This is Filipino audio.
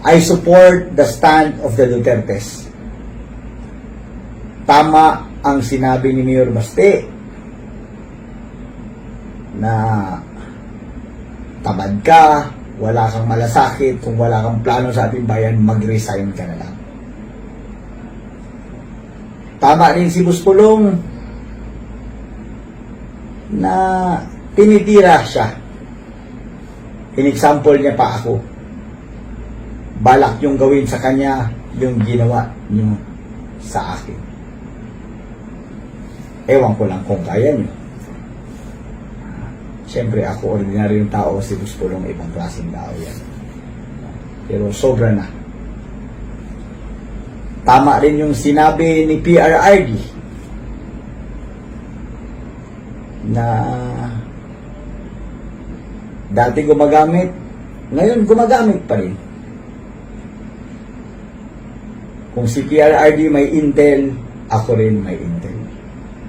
I support the stand of the Dutertes. Tama ang sinabi ni Mayor Baste na tamad ka, wala kang malasakit, kung wala kang plano sa ating bayan, mag-resign ka na lang. Tama rin si Buspulong na tinitira siya. In-example niya pa ako. Balak yung gawin sa kanya yung ginawa niyo sa akin. Ewan ko lang kung kaya niyo. Siyempre ako, ordinaryong tao, si Buspulong ibang klaseng tao yan. Pero sobra na. Tama rin yung sinabi ni PRRD na dati gumagamit, ngayon gumagamit pa rin. Kung si PRRD may intel, ako rin may intel.